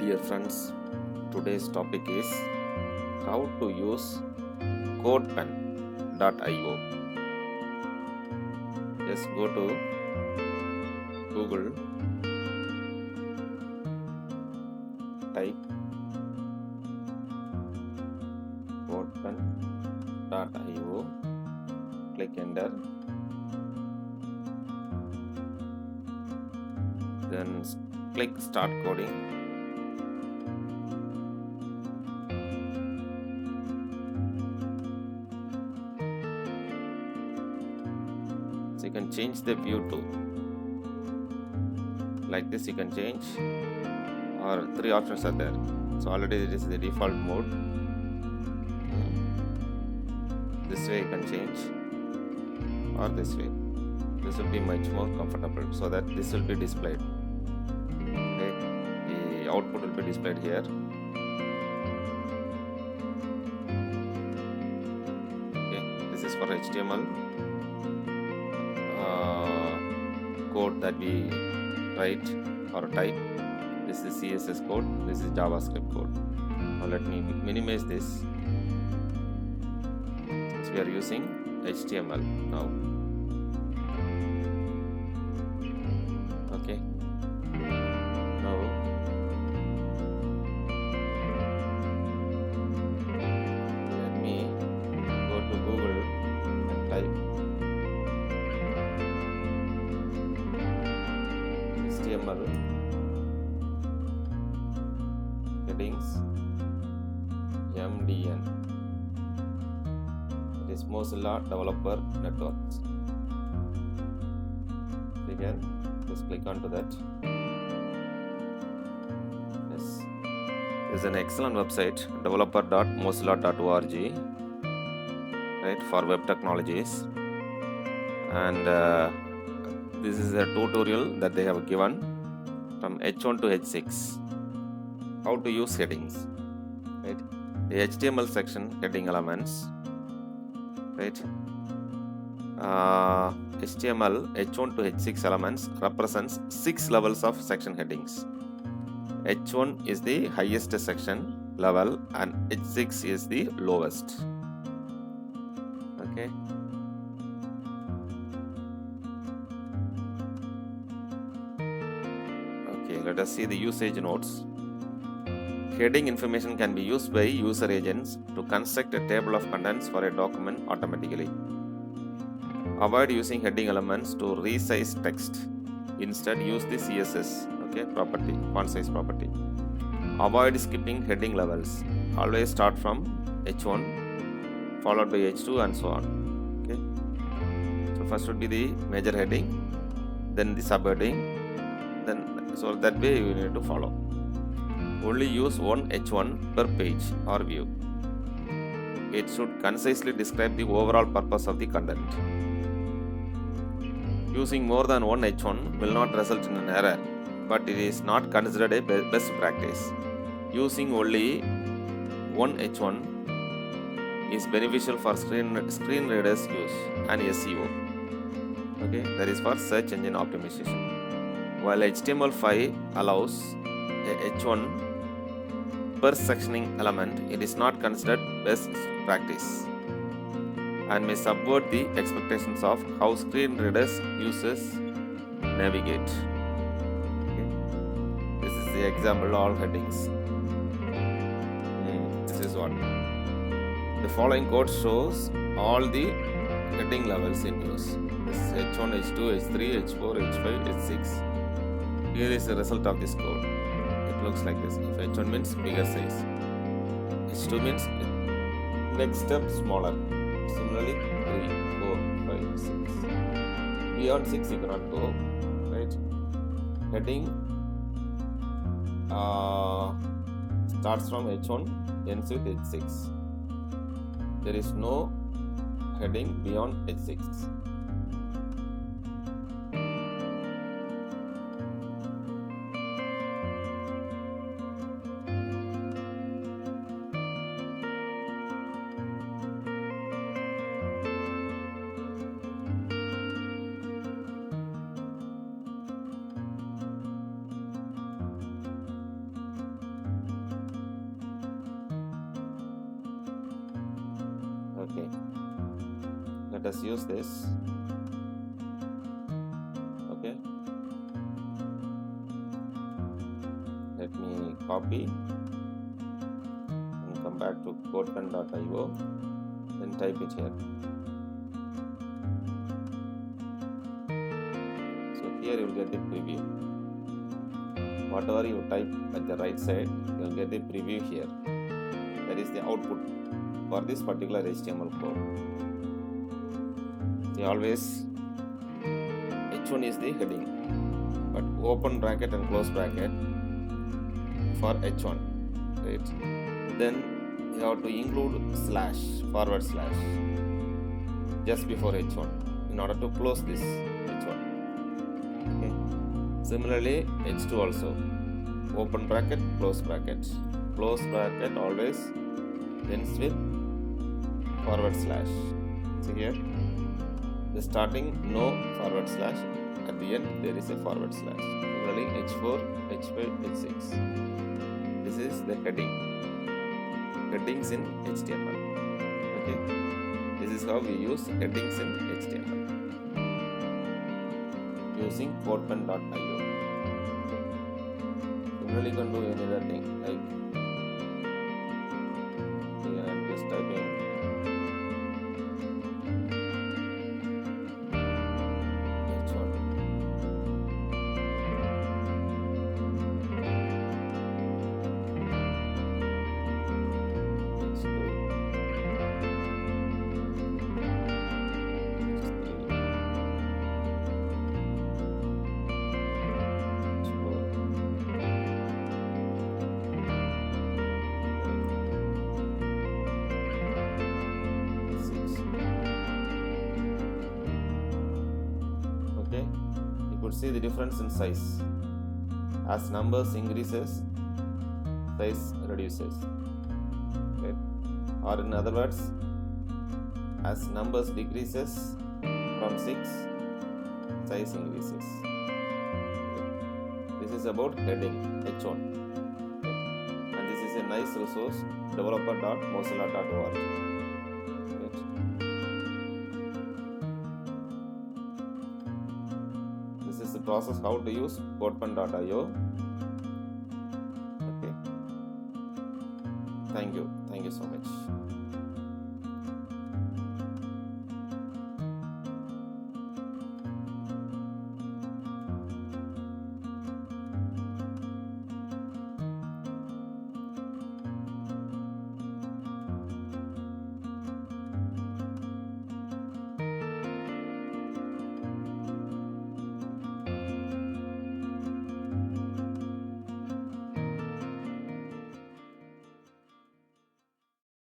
Dear friends, today's topic is how to use Codepen.io. Just go to Google, type Codepen.io, click enter, then click start coding. So you can change the view to like this. You can change, or three options are there. So already it is the default mode. This way you can change, or this way. This will be much more comfortable, so that this will be displayed. Okay, the output will be displayed here. Okay, this is for HTML code that we write or type. This is CSS code. This is JavaScript code. Now let me minimize this. So we are using HTML now. Okay. Now let me go to Google and type HTML headings MDN. It is Mozilla Developer Networks. Again, just click onto that. Yes, this is an excellent website, developer.mozilla.org, right, for web technologies. And this is a tutorial that they have given from H1 to H6, how to use headings, right? The HTML section heading elements, right? HTML H1 to H6 elements represents 6 levels of section headings. H1 is the highest section level and H6 is the lowest. Okay. Okay, let us see the usage notes. Heading information can be used by user agents to construct a table of contents for a document automatically. Avoid using heading elements to resize text. Instead, use the CSS property, font size property. Avoid skipping heading levels. Always start from H1, followed by H2, and so on. Okay. So first would be the major heading, then the subheading, then so that way you need to follow. Only use one H1 per page or view. It should concisely describe the overall purpose of the content. Using more than one H1 will not result in an error, but it is not considered a best practice. Using only one H1 is beneficial for screen readers use and SEO. Okay, that is for search engine optimization. While HTML5 allows a H1 per sectioning element, it is not considered best practice and may subvert the expectations of how screen readers users navigate. Okay. This is the example, all headings. This is what the following code shows all the heading levels in use. This is H1, H2, H3, H4, H5, H6. Here is the result of this code. It looks like this. If H1 means bigger size, H2 means next step smaller. Similarly, 3, 4, 5, 6. Beyond 6 you cannot go, right? Heading starts from H1, ends with H6. There is no heading beyond H6. Okay, let us use this. Okay, let me copy and come back to codepen.io, then type it here. So here you will get the preview. Whatever you type at the right side, you will get the preview here. That is the output for this particular HTML code. See, always H1 is the heading, but open bracket and close bracket for H1, right? Then you have to include slash, forward slash, just before H1 in order to close this H1. Okay. Similarly, H2 also, open bracket, close bracket always ends with forward slash. See here, the starting no forward slash, at the end there is a forward slash. Similarly, H4, H5, H6. This is the headings in HTML. Okay, this is how we use headings in HTML using Codepen.io. Similarly, you can do any other thing, like here I am just typing H1. Okay, you could see the difference in size. As numbers increases, size reduces. Okay, or in other words, as numbers decreases from 6, size increases. Okay. This is about heading H1. Okay. And this is a nice resource, developer.mozilla.org. This is the process how to use Codepen.io. Okay. Thank you so much.